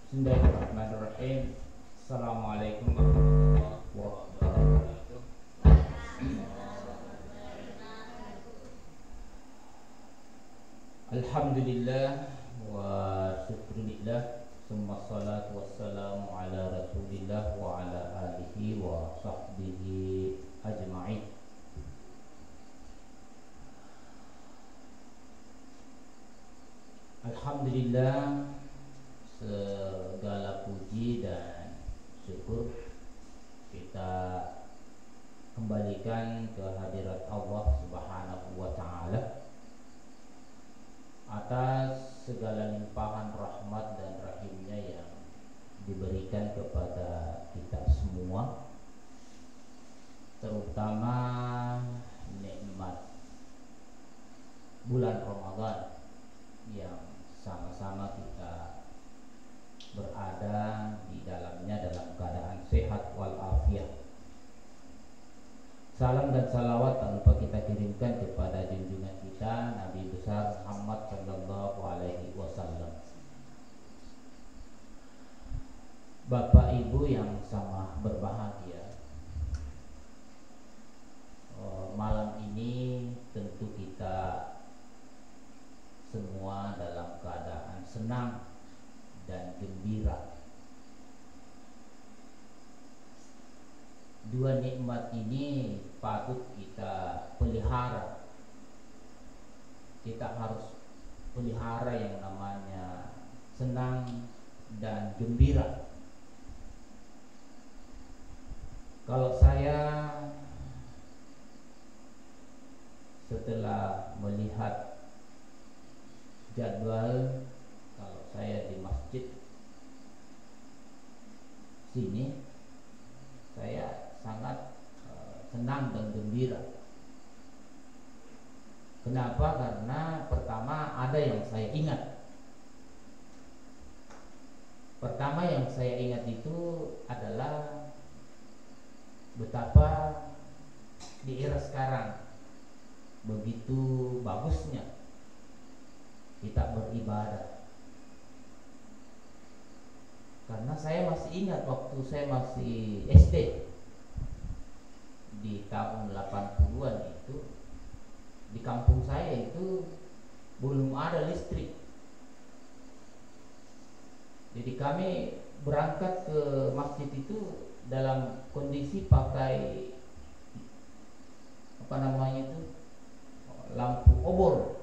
Bismillahirrahmanirrahim. Assalamualaikum warahmatullahi wabarakatuh. Alhamdulillah wa syukurillah, summa salatu wassalamu ala rasulillah wa ala alihi wa sahbihi ajma'in. Alhamdulillah, segala puji dan syukur kita kembalikan ke hadirat Allah Subhanahu wa taala atas segala limpahan rahmat dan rahimnya yang diberikan kepada kita semua, terutama nikmat bulan Ramadan yang sama-sama kita berada di dalamnya dalam keadaan sehat walafiat. Salam dan salawat tak lupa kita kirimkan kepada junjungan kita Nabi besar Muhammad sallallahu alaihi wasallam. Bapak Ibu yang sama berbahagia, malam ini tentu kita semua dalam keadaan senang dan gembira. Dua nikmat ini patut kita pelihara. Kita harus pelihara yang namanya senang dan gembira. Kalau saya setelah melihat jadwal, kalau saya di masjid sini, saya sangat senang dan gembira. Kenapa? Karena pertama ada yang saya ingat. Pertama yang saya ingat itu adalah betapa di era sekarang begitu bagusnya kita beribadah. Karena saya masih ingat waktu saya masih SD di tahun 80-an itu, di kampung saya itu belum ada listrik. Jadi kami berangkat ke masjid itu dalam kondisi pakai lampu obor.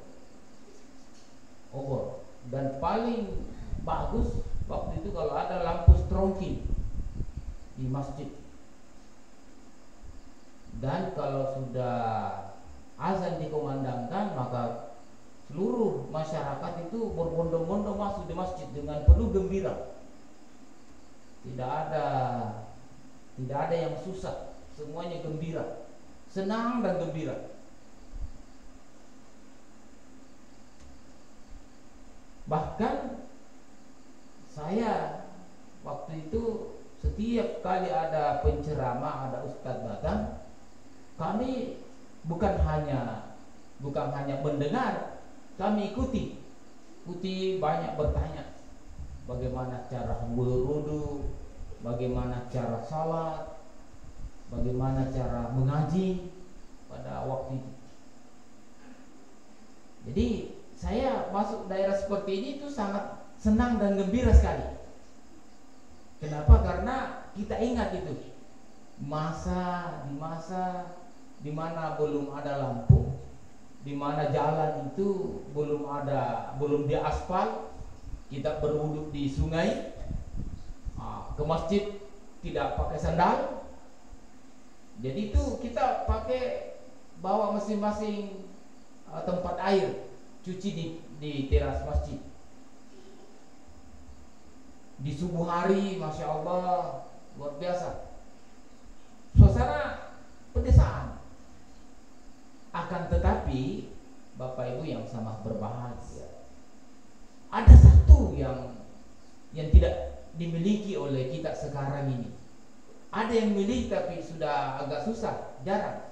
Dan paling bagus waktu itu kalau ada lampu strongkin di masjid. Dan kalau sudah azan dikumandangkan, maka seluruh masyarakat itu berbondong-bondong masuk di masjid dengan penuh gembira. Tidak ada yang susah, semuanya gembira, senang dan gembira. Bahkan saya waktu itu setiap kali ada penceramah, ada ustadz datang, kami bukan hanya mendengar, kami ikuti banyak bertanya bagaimana cara berwudu, bagaimana cara salat, bagaimana cara mengaji pada waktu itu. Jadi saya masuk daerah seperti ini itu sangat senang dan gembira sekali. Kenapa? Karena kita ingat itu masa di mana belum ada lampu, di mana jalan itu belum diaspal, kita berwudhu di sungai, ke masjid tidak pakai sandal. Jadi itu kita bawa masing-masing tempat air, cuci di teras masjid. Di subuh hari, masya Allah, luar biasa. Suasana pedesaan. Akan tetapi, Bapak Ibu yang sama berbahagia, ada satu yang tidak dimiliki oleh kita sekarang ini. Ada yang miliki tapi sudah agak susah, jarang.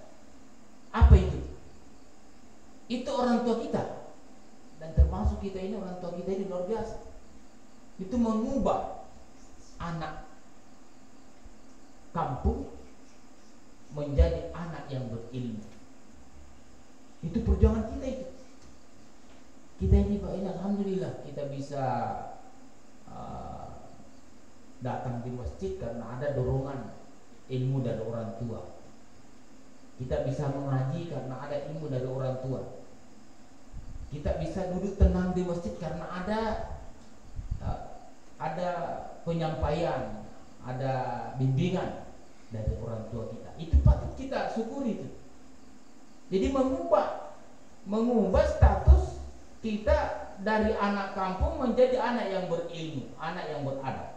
Apa itu? Itu orang tua kita. Dan termasuk kita ini, orang tua kita ini luar biasa. Itu mengubah anak kampung menjadi anak yang berilmu. Itu perjuangan kita itu. Kita ini Pak, ini alhamdulillah kita bisa datang di masjid karena ada dorongan ilmu dari orang tua. Kita bisa mengaji karena ada ilmu dari orang tua. Kita bisa duduk tenang di masjid karena ada penyampaian, ada bimbingan dari orang tua kita. Itu patut kita syukuri itu. Jadi mengubah status kita dari anak kampung menjadi anak yang berilmu, anak yang beradab.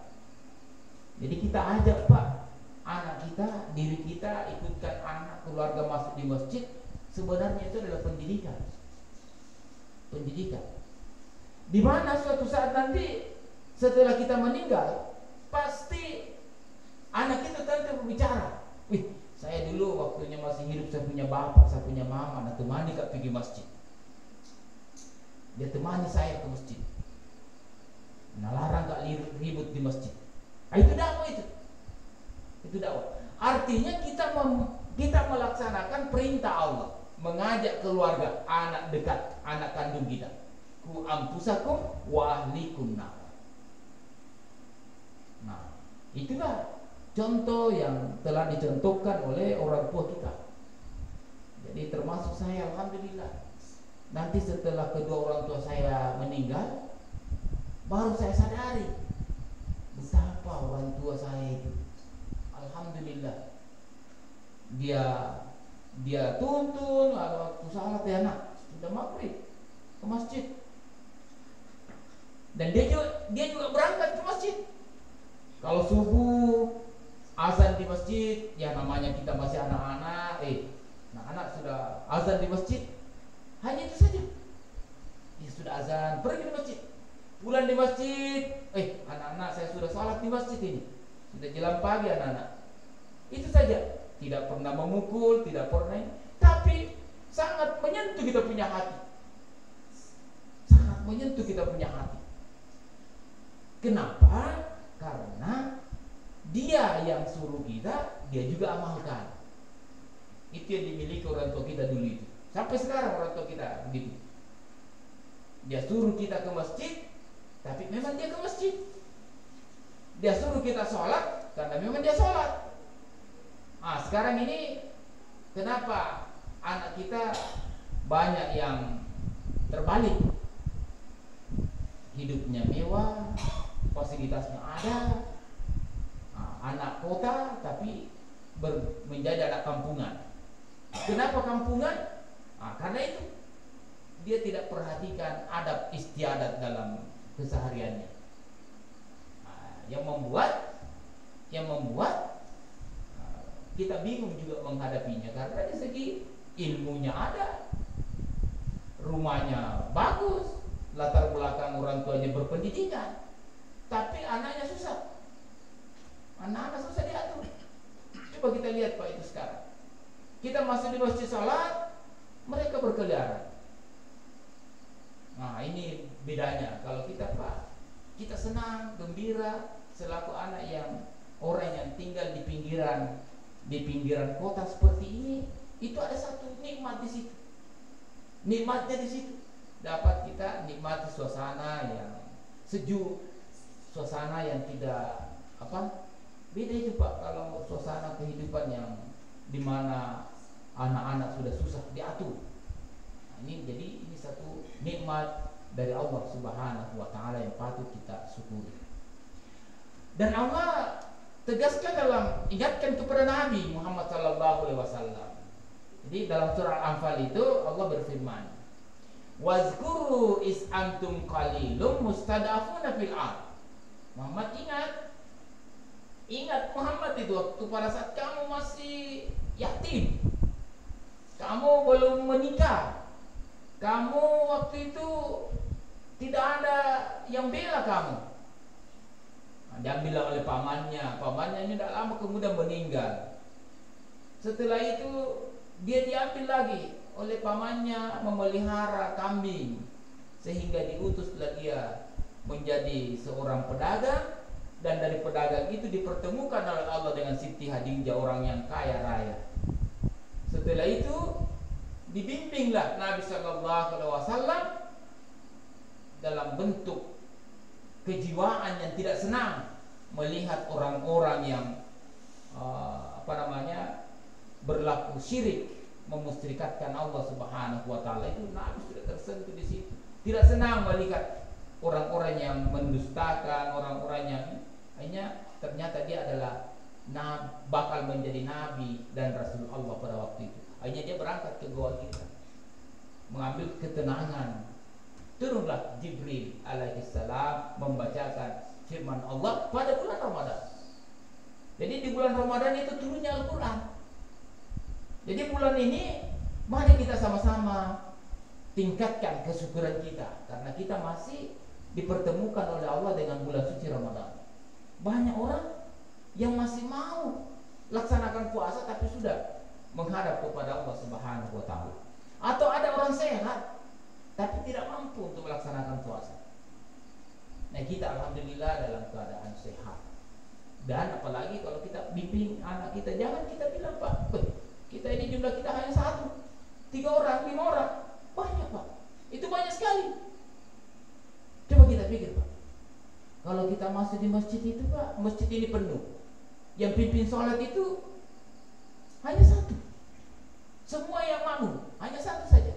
Jadi kita ajak Pak, anak kita, diri kita, ikutkan anak, keluarga masuk di masjid. Sebenarnya itu adalah pendidikan. Pendidikan. Di mana suatu saat nanti setelah kita meninggal, pasti anak kita nanti berbicara. Wih, saya dulu waktunya masih hidup, saya punya bapak, saya punya mama, nah temani kak pergi masjid. Dia temani saya ke masjid. Nah larang kak ribut di masjid. Nah, itu dakwah itu. Itu dakwah. Artinya kita melaksanakan perintah Allah, mengajak keluarga, anak dekat, anak kandung kita. Ku ampusakum wa ahlikum nar. Nah, itulah contoh yang telah dicontohkan oleh orang tua kita. Jadi termasuk saya, alhamdulillah. Nanti setelah kedua orang tua saya meninggal, baru saya sadari betapa orang tua saya itu, alhamdulillah, dia tuntun waktu salat ya nak, sudah maghrib ke masjid, dan dia juga berangkat ke masjid. Kalau subuh azan di masjid, ya namanya kita masih anak-anak, anak-anak sudah azan di masjid, hanya itu saja. Ya sudah azan, pergi di masjid. Pulang di masjid, anak-anak saya sudah salat di masjid ini. Sudah jelang pagi anak-anak. Itu saja. Tidak pernah memukul, tidak pernah, tapi sangat menyentuh kita punya hati. Sangat menyentuh kita punya hati. Kenapa? Karena dia yang suruh kita, dia juga amalkan. Itu yang dimiliki orang tua kita dulu itu. Sampai sekarang orang tua kita begitu. Dia suruh kita ke masjid, tapi memang dia ke masjid. Dia suruh kita sholat, karena memang dia sholat. Sekarang ini kenapa anak kita banyak yang terbalik? Hidupnya mewah, fasilitasnya ada, anak kota tapi menjadi anak kampungan. Kenapa kampungan? Karena itu dia tidak perhatikan adab istiadat dalam kesehariannya. Yang membuat kita bingung juga menghadapinya, karena dari segi ilmunya ada, rumahnya bagus, latar belakang orang tuanya berpendidikan, tapi anaknya susah. Anak-anak susah diatur. Coba kita lihat Pak itu sekarang. Kita masuk di masjid salat, mereka berkeliaran. Nah ini bedanya. Kalau kita Pak, kita senang, gembira selaku anak yang orang yang tinggal di pinggiran kota seperti ini. Itu ada satu nikmat di situ. Nikmatnya di situ. Dapat kita nikmati suasana yang sejuk, suasana yang tidak beda itu Pak kalau suasana kehidupan yang dimana anak-anak sudah susah diatur. Jadi ini satu nikmat dari Allah Subhanahu wa taala yang patut kita syukuri. Dan Allah tegaskan ingatkan kepada Nabi Muhammad sallallahu alaihi wasallam. Jadi dalam surah Al-Anfal itu Allah berfirman, "Wazkuru is antum qalilum mustadafuna fil ard." Muhammad ingat Muhammad itu waktu pada saat kamu masih yatim, kamu belum menikah, kamu waktu itu tidak ada yang bela kamu. Diambil oleh pamannya ini tidak lama kemudian meninggal. Setelah itu dia diambil lagi oleh pamannya memelihara kambing, sehingga diutuslah dia menjadi seorang pedagang. dan dari pedagang itu dipertemukan oleh Allah dengan Siti Khadijah, orang yang kaya raya. Setelah itu dibimbinglah Nabi Shallallahu Alaihi Wasallam dalam bentuk kejiwaan yang tidak senang melihat orang-orang yang berlaku syirik, memusyrikatkan Allah Subhanahu Wa Taala. Itu Nabi sudah tersentuh di situ. Tidak senang melihat orang-orang yang mendustakan, orang-orang yang hanya ternyata dia adalah bakal menjadi nabi dan rasul Allah pada waktu itu. Akhirnya dia berangkat ke Goa Hira, mengambil ketenangan. Turunlah Jibril alaihissalam membacakan firman Allah pada bulan Ramadan. Jadi di bulan Ramadan itu turunnya Al-Quran. Jadi bulan ini mari kita sama-sama tingkatkan kesyukuran kita, karena kita masih dipertemukan oleh Allah dengan bulan suci Ramadan. Banyak orang yang masih mau laksanakan puasa tapi sudah menghadap kepada Allah Subhanahu Wa Taala. Atau ada orang sehat tapi tidak mampu untuk melaksanakan puasa. Nah, kita alhamdulillah dalam keadaan sehat. Dan apalagi kalau kita bimbing anak kita, jangan kita bilang, Pak, kita ini jumlah kita hanya 1, 3 orang, 5 orang, banyak, Pak. Itu banyak sekali. Coba kita pikir, Pak. Kalau kita masuk di masjid itu, Pak, masjid ini penuh. Yang pimpin sholat itu hanya 1. Semua yang makmum hanya 1 saja.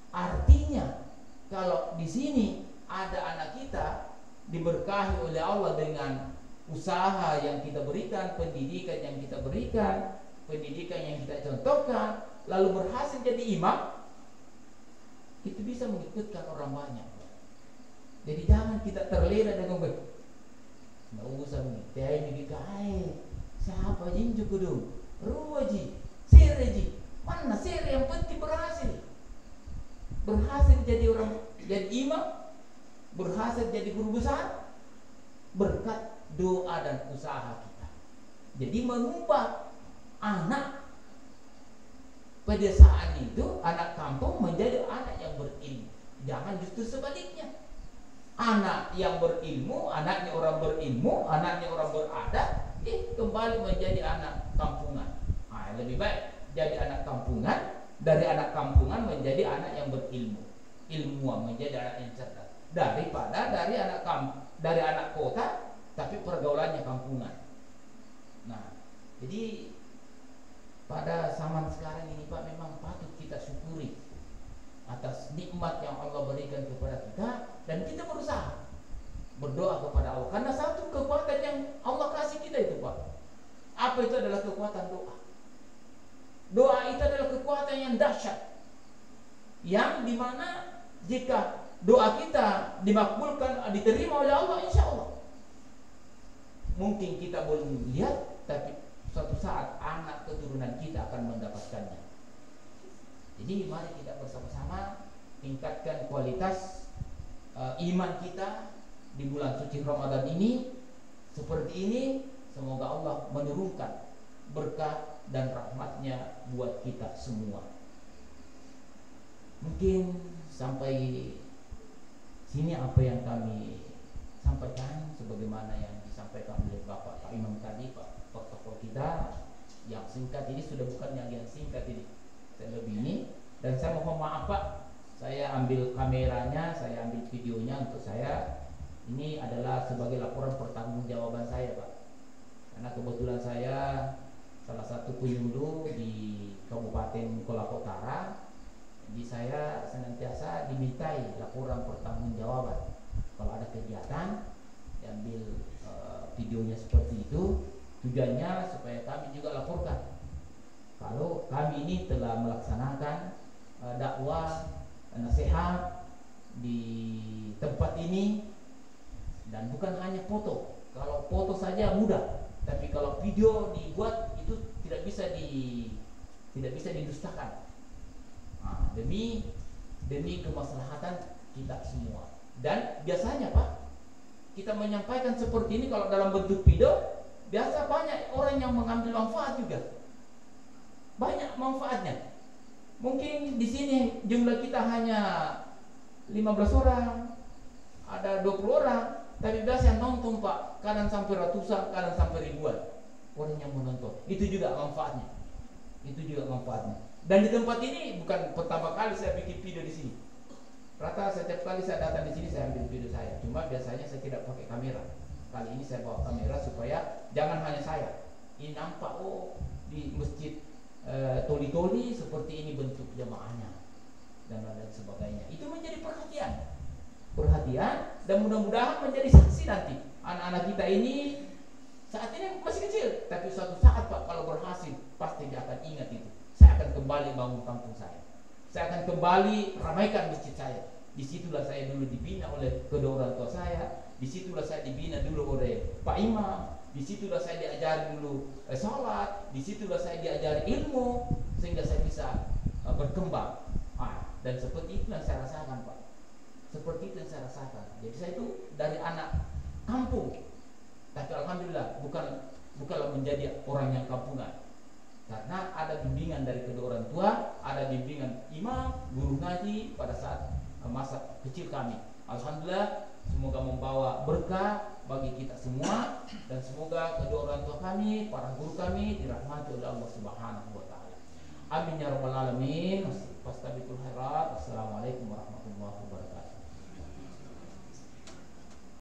Artinya kalau di sini ada anak kita diberkahi oleh Allah dengan usaha yang kita berikan, pendidikan yang kita berikan, pendidikan yang kita contohkan, lalu berhasil jadi imam, itu bisa mengikutkan orang banyak. Jadi jangan kita terlena dengan nggak usah mengikuti siapa jinju kudu ruwaji sireji mana sire, yang penting berhasil jadi orang, jadi imam, berhasil jadi guru besar berkat doa dan usaha kita. Jadi mengubah anak pedesaan itu, anak kampung menjadi anak yang berilmu. Jangan justru sebaliknya. Anak yang berilmu, anaknya orang berilmu, anaknya orang beradab, kembali menjadi anak kampungan. Nah, lebih baik jadi anak kampungan dari anak kampungan menjadi anak yang berilmu, ilmuwan, menjadi anak yang cerdas, daripada dari anak kota tapi pergaulannya kampungan. Nah, jadi pada zaman sekarang ini, Pak, memang patut kita syukuri atas nikmat yang Allah berikan kepada kita, dan kita berusaha berdoa kepada Allah, karena satu kekuatan yang Allah kasih kita itu, Pak, apa itu adalah kekuatan doa. Doa itu adalah kekuatan yang dahsyat, yang dimana jika doa kita dimakbulkan, diterima oleh Allah, insya Allah. Mungkin kita belum lihat, tapi suatu saat anak keturunan kita akan mendapatkannya. Jadi mari kita bersama-sama tingkatkan kualitas iman kita di bulan suci Ramadan ini. Seperti ini, semoga Allah menurunkan berkah dan rahmatnya buat kita semua. Mungkin sampai sini apa yang kami sampaikan, sebagaimana yang disampaikan oleh Bapak Pak Imam tadi, Pak tokoh kita, yang singkat ini sudah bukan yang singkat ini, lebih ini. Dan saya mohon maaf, Pak, saya ambil kameranya, saya ambil videonya untuk saya. Ini adalah sebagai laporan pertanggungjawaban saya, Pak, karena kebetulan saya salah satu penyuluh di Kabupaten Kolaka Utara. Jadi saya senantiasa dimintai laporan pertanggungjawaban. Kalau ada kegiatan, diambil videonya seperti itu. Tujuannya supaya kami juga laporkan kalau kami ini telah melaksanakan dakwah nasihat di tempat ini, dan bukan hanya foto. Kalau foto saja mudah, tapi kalau video dibuat itu tidak bisa didustakan. Nah, demi kemaslahatan kita semua. Dan biasanya, Pak, kita menyampaikan seperti ini kalau dalam bentuk video, biasa banyak orang yang mengambil manfaat juga. Banyak manfaatnya. Mungkin di sini jumlah kita hanya 15 orang, ada 20 orang, tapi biasa yang nonton Pak, kadang sampai ratusan, kadang sampai ribuan orang yang menonton. Itu juga manfaatnya. Itu juga manfaatnya. Dan di tempat ini bukan pertama kali saya bikin video di sini. Rata setiap kali saya datang di sini saya ambil video saya. Cuma biasanya saya tidak pakai kamera. Kali ini saya bawa kamera supaya jangan hanya saya. Ini nampak di masjid Toli-Toli seperti ini bentuk jamaahnya dan lain sebagainya. Itu menjadi perhatian dan mudah-mudahan menjadi saksi nanti. Anak-anak kita ini saat ini masih kecil, tapi suatu saat Pak kalau berhasil pasti dia akan ingat itu. Saya akan kembali bangun kampung saya. Saya akan kembali ramaikan masjid saya. Disitulah saya dulu dibina oleh kedua orang tua saya. Disitulah saya dibina dulu oleh Pak Imam. Disitulah saya diajari dulu sholat. Disitulah saya diajari ilmu sehingga saya bisa berkembang. Dan seperti itu yang saya rasakan Pak. Seperti itu yang saya rasakan. Jadi saya itu dari anak kampung, tapi alhamdulillah bukanlah menjadi orang yang kampungan. Karena ada bimbingan dari kedua orang tua, ada bimbingan imam, guru ngaji pada saat masa kecil kami. Alhamdulillah, semoga membawa berkah bagi kita semua dan semoga kedua orang tua kami, para guru kami dirahmati oleh Allah Subhanahu wa taala. Amin ya rabbal alamin. Fastabiqul khairat. Assalamualaikum warahmatullahi wabarakatuh.